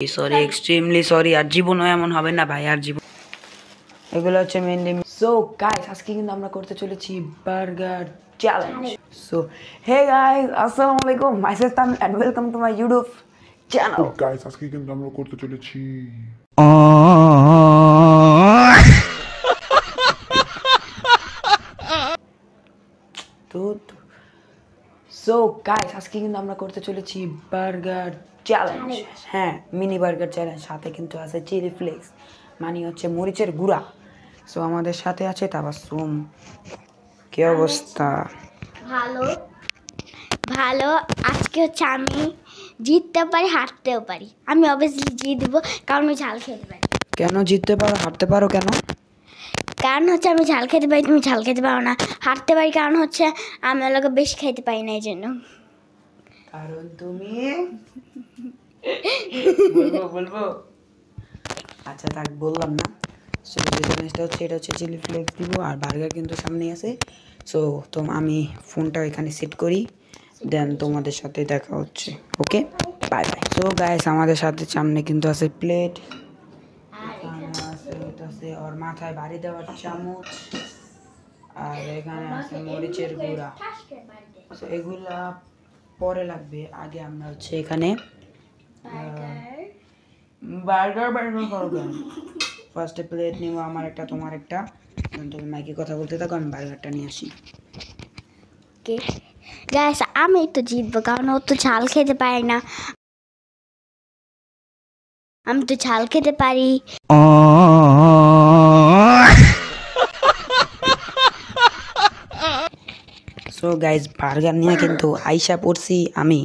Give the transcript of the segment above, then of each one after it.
Sorry, extremely sorry. আর জীবনও এমন হবে না ভাই, আর জীবন। এগুলো হচ্ছে মেনলি। সো গাইস, আজকে কিন্তু আমরা করতে চলেছি burger challenge. So hey guys, আসসালামু আলাইকুম, myself Tamim and welcome to my YouTube channel. Guys, আজকে কিন্তু আমরা করতে চলেছি সো গাইস, আজকে কিন্তু আমরা করতে চলেছি বার্গার চ্যালেঞ্জ। হ্যাঁ, মিনি বার্গার চ্যালেঞ্জ। সাথে কিন্তু আছে চিলি ফ্লেক্স, মানে হচ্ছে মরিচের গুঁড়া। সো আমাদের সাথে আছে তাবাসসুম। কি অবস্থা? ভালো ভালো। আজকে হচ্ছে আমি জিততে পারি, হারতেও পারি। আমি অবভিয়াসলি জিতবো, কারণ আমি ঝাল খেতে পারি। কেন জিততে পারো, হারতে পারো কেন? কারণ হচ্ছে আমি ঝাল খেতে পারি, তুমি ঝাল খেতে পারো না। হারতে পারি কারণ হচ্ছে আমি ওগুলো বেশি খেতে পারি না, এই জন্য। কারণ তুমি বলবো আচ্ছা থাক, বললাম না। সো যে চ্যালেঞ্জটা হচ্ছে, এটা হচ্ছে চিলি ফ্লেক্স দিব, আর বার্গার কিন্তু সামনেই আছে। সো আমি ফোনটা এখানে সেট করি, দেন তোমাদের সাথে দেখা হচ্ছে। ওকে, বাই বাই। সো গাইস, আমাদের সাথে সামনে কিন্তু আছে প্লেট, আছে ওর মাথায় বাড়ি দেওয়ার চামচ, আর এখানে আছে মরিচের গুঁড়া। সো এগুলা পরে লাগবে, আগে আমরা হচ্ছে এখানে বার্গার করো কেন। ফার্স্টে প্লেট নিব, আমার একটা তোমার একটা। তুমি মাইকে কথা বলতে থাকো, আমি বার্গারটা নিয়ে আসি। কে গাইস, আমি তো জিতবো, কারণ ও তো ঝাল খেতে পারে না। আমি তো ঝাল খেতে পারি। সো গাইজ, বার্গার নিয়ে কিন্তু আইসা পড়ছি আমি।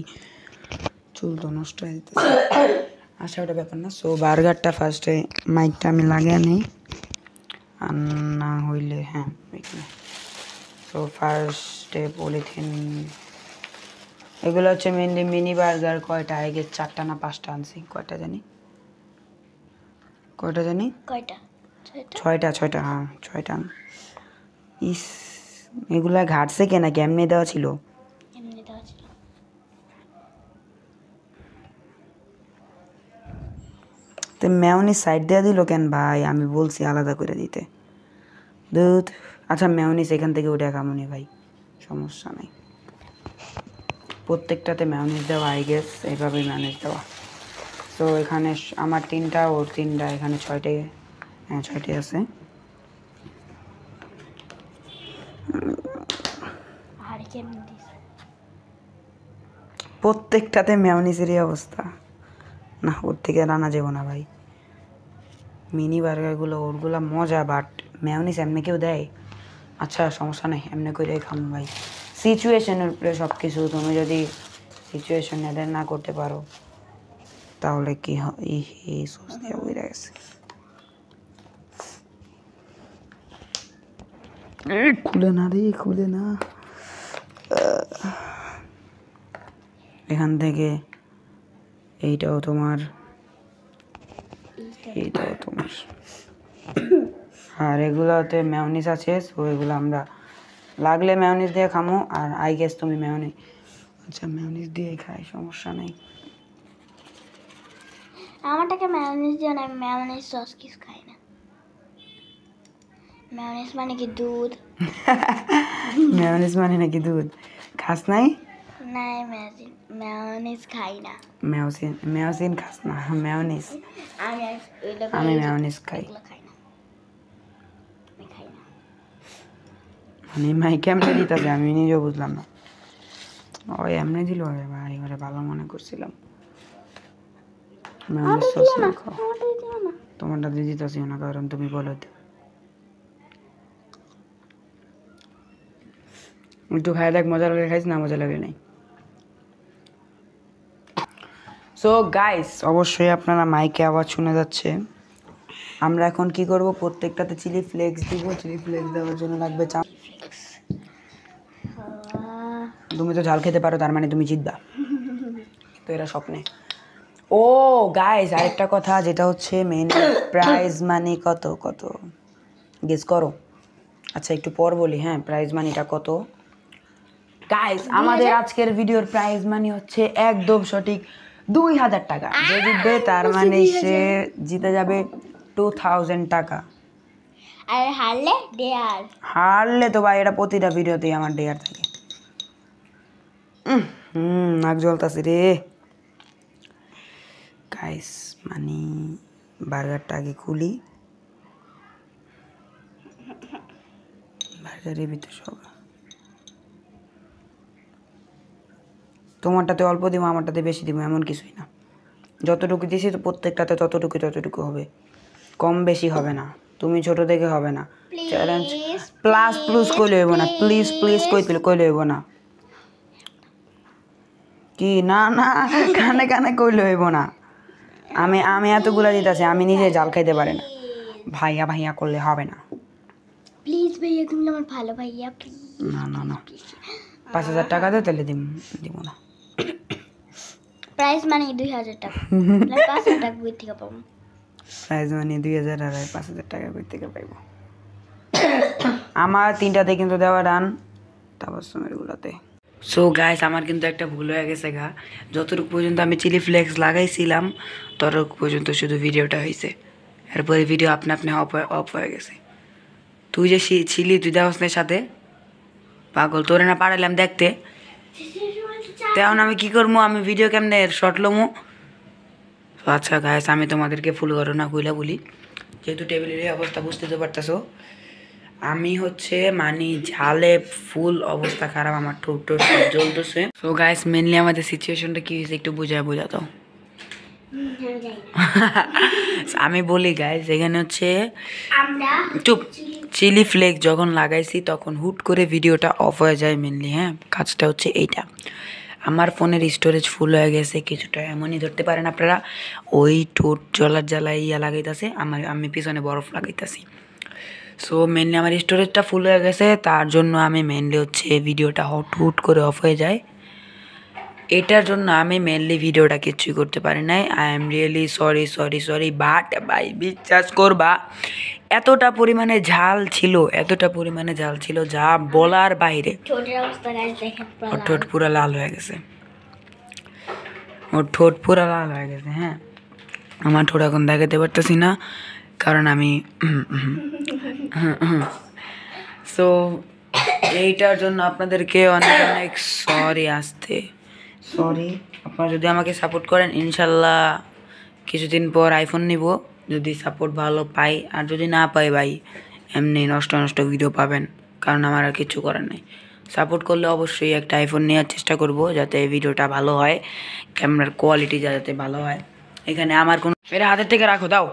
চুল তো নষ্ট হয়ে যেতেছে, আশা ওটা ব্যাপার না। সো বার্গারটা ফার্স্টে মাইকটা আমি লাগিয়ে নিই, আর না হইলে হ্যাঁ। সো ফার্স্টে পলিথিন, এগুলো হচ্ছে মেনলি মিনি বার্গার। কয়টা আগে, 4টা না 5টা আনছি, কয়টা জানি কয়টা? 6টা। হ্যাঁ 6টা। ইস, এগুলা ঘাটছে কেনা, কেমনে দেওয়া ছিল? এমনি দেওয়া ছিল। তো মেয়নিজ সাইড দিয়ে দিল কেন ভাই? আমি বলছি আলাদা করে দিতে। দুধ, আচ্ছা মেয়নিজ এখান থেকে উঠে খামুনি ভাই, সমস্যা নেই। প্রত্যেকটাতে মেয়নিজ দেওয়া, আই গেস এইভাবেই মেয়নিজ দেওয়া। তো এখানে আমার 3টা, ওর 3টা, এখানে 6টাই। হ্যাঁ 6টাই আছে। আর কেমনি দিস? প্রত্যেকটাতে মেয়নিজেরই অবস্থা। না, ওর থেকে রান্না যাবো না ভাই। মিনি বার্গারগুলো ওরগুলো মজা, বাট মেয়নিজ এমনি কেউ দেয়? আচ্ছা সমস্যা নেই, এমনি করে খামো ভাই। সিচুয়েশনের উপরে সব কিছু। তুমি যদি সিচুয়েশন এদের না করতে পারো তাহলে কি হয়? সস দিয়ে উড়ে গেছে। খুলে না রে, খুলে না। এখান থেকে এইটাও তোমার, এইটাও তোমার। আর এগুলোতে মেয়নিজ আছে, সো এগুলো আমরা লাগলে মেয়নিজ দিয়ে খামো। আর আই গেস তুমি মেয়নিজ, আচ্ছা মেয়নিজ দিয়ে খাই, সমস্যা নেই। আমারটাকে ম্যায়োনিজ দিও না, আমি ম্যায়োনিজ সস কিছু খাই না। ম্যায়োনিজ মানে কি দুধ? মেয়নিজ মানে নাকি দুধ? খাস নাই? না, ম্যায়োনিজ খাই না। মেয়সিন খাস না, মেয়নিজ। আমি আমি মেয়নিজ খাই। খাই না, আমি খাই না। মানে মাই কেমনে দিতেছে আমি নিজেও বুঝলাম না। ওই এমনি দিল রে ভাই, ওরে ভালো মনে করছিলাম। মেয়নিজ সস না খাও, তোমারটা দিয়ে দিতেছি না, কারণ তুমি বলো। একটু খাই দেখ, মজা লাগে খাইস, না মজা লাগে নাই। সো গাইস, অবশ্যই আপনারা মাইকে আওয়াজ শুনে যাচ্ছে। আমরা এখন কি করব, প্রত্যেকটাতে চিলি ফ্লেক্স দিব। চিলি ফ্লেক্স দেওয়ার জন্য লাগবে তুমি তো ঝাল খেতে পারো, তার মানে তুমি জিতবা। তো এরা স্বপ্নে। ও গাইস, আরেকটা কথা, যেটা হচ্ছে মেইন প্রাইজ মানি কত কত গেস করো। আচ্ছা একটু পর বলি, হ্যাঁ প্রাইজ মানিটা কত। গাইস, আমাদের আজকের ভিডিওর প্রাইজ মানি হচ্ছে একদম সঠিক 2000 টাকা। যে জিতবে তার মানে সে জিতে যাবে 2000 টাকা। আর হারলে ডেয়ার। হারলে তো ভাই এটা প্রতিটা ভিডিওতেই আমার ডেয়ার থাকে। নাক জ্বলতাছে রে গাইস। মানে বার্গারটা আগে খুলি, বার্গারের ভিতরে সব। তোমারটাতে অল্প দিব, আমারটাতে বেশি দিব, এমন কিছুই না। যতটুকু দিছি তো প্রত্যেকটাতে ততটুকু হবে, কম বেশি হবে না। তুমি ছোট দেখে হবে না। চ্যালেঞ্জ প্লাস কইলে হইব না, প্লিজ কইলে হইব না। কি না না কানে কানে কইলে হইব না। আমি এতগুলা দিতেছি, আমি নিজে জাল খাইতে পারি না। ভাইয়া করলে হবে না। প্লিজ ভাইয়া, তুমি আমার ভালো ভাইয়া, প্লিজ। না 5000 টাকা দে, তাহলে দিব না। প্রাইস মানে 2000 টাকা। 5000 টাকা কই থেকে পাবো? প্রাইস মানে 2000 আর 5000 টাকা কই থেকে পাইবো? আমার 3টাতে কিন্তু দেওয়া ডান, তাবাসসুমের গুলাতে। সো গাইস, আমার কিন্তু একটা ভুল হয়ে গেছে গা। যতটুকু পর্যন্ত আমি চিলি ফ্লেক্স লাগাইছিলাম ততটুকু পর্যন্ত শুধু ভিডিওটা হয়েছে। এরপরে ভিডিও আপনি অফ হয়ে গেছে। তুই যে ছিলি, তুই দেওয়াস না সাথে, পাগল তোরে না পারাইলাম দেখতে। তেমন আমি কি করবো? আমি ভিডিও কেমনে শর্ট লমো? আচ্ছা গাইস, আমি তোমাদেরকে ফুল ঘটনা কইলা বলি, যেহেতু টেবিলের এই অবস্থা বুঝতে তো পারতেছো। আমি হচ্ছে মানে ঝালে ফুল অবস্থা খারাপ, আমার ঠোঁট সব জ্বলতেছে। সো গাইস, মেনলি আমাদের সিচুয়েশনটা কি হয়েছে একটু বোঝাতো। আমি বলি গাইস, এখানে হচ্ছে চুপ, চিলি ফ্লেক্স যখন লাগাইছি তখন হুট করে ভিডিওটা অফ হয়ে যায় মেনলি। হ্যাঁ, কাজটা হচ্ছে এইটা। আমার ফোনের স্টোরেজ ফুল হয়ে গেছে কিছুটা, এমনই ধরতে পারেন আপনারা। ওই ঠোঁট জ্বলার জ্বালায় লাগাইতেছে, আমি পিছনে বরফ লাগাইতেছি। সো মেনলি আমার স্টোরেজটা ফুল হয়ে গেছে, তার জন্য আমি মেনলি হচ্ছে ভিডিওটা হুট করে অফ হয়ে যায়। এটার জন্য আমি মেনলি ভিডিওটা কিছুই করতে পারি নাই। I am really sorry. But ভাই বিশ্বাস করবা, এতটা পরিমাণে ঝাল ছিল যা বলার বাইরে। ঠোঁটের অবস্থা গাইস দেখেন, ওর ঠোঁট পুরো লাল হয়ে গেছে। হ্যাঁ, আমার ঠোঁট এখন দেখাতে পারতেছি না, কারণ আমি সো এইটার জন্য আপনাদেরকে অনেক সরি। আপনারা যদি আমাকে সাপোর্ট করেন, ইনশাল্লাহ কিছুদিন পর আইফোন নিব, যদি সাপোর্ট ভালো পাই। আর যদি না পাই ভাই, এমনি নষ্ট ভিডিও পাবেন, কারণ আমার আর কিছু করার নেই। সাপোর্ট করলে অবশ্যই একটা আইফোন নেওয়ার চেষ্টা করব, যাতে ভিডিওটা ভালো হয়, ক্যামেরার কোয়ালিটি যাতে ভালো হয়। এখানে আমার কোনো, এটা হাতের থেকে রাখো, দাও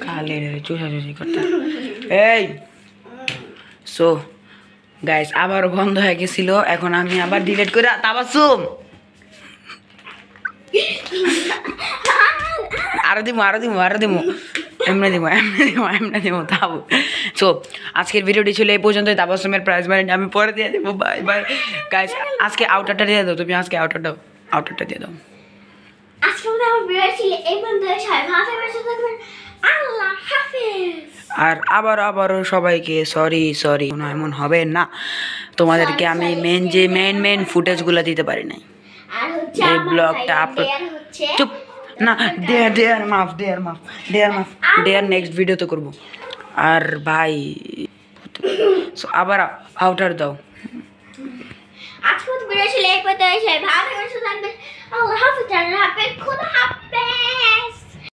খালি চুষাচুষি করতে। এই সো গাইস, আবারও বন্ধ হয়ে গেছিল, এখন আমি আবার ডিলিট করে তাবাসসুম আরো দিব এমনি দিব তাও। সো আজকের ভিডিওটি ছিল এই পর্যন্ত। তাবাসসুমের প্রাইজ মানি আমি পরে দিয়ে দেবো। বাই গাইস, আজকে আউটারটা দিয়ে দাও তুমি, আজকে আউটারটা দিয়ে দাও। আজকে আমার ভিডিও ছিল এই পর্যন্ত। সবাই ভালো থাকবেন, আল্লাহ হাফেজ। আর আবারও সবাইকে সরি, এমন হবে না। তোমাদেরকে আমি মেন ফুটেজগুলো দিতে পারি নাই। আর হচ্ছে এই আমার ব্লগটা ভাইয়া হচ্ছে চুপ না, দেয়ার নেক্সট ভিডিওতে করব। আর ভাই আবার আউটার দাও। আজকে ভিডিও ছিল এই পর্যন্ত। সবাই ভালো থাকবেন, আল্লাহ হাফেজ। খোদা হাফেজ।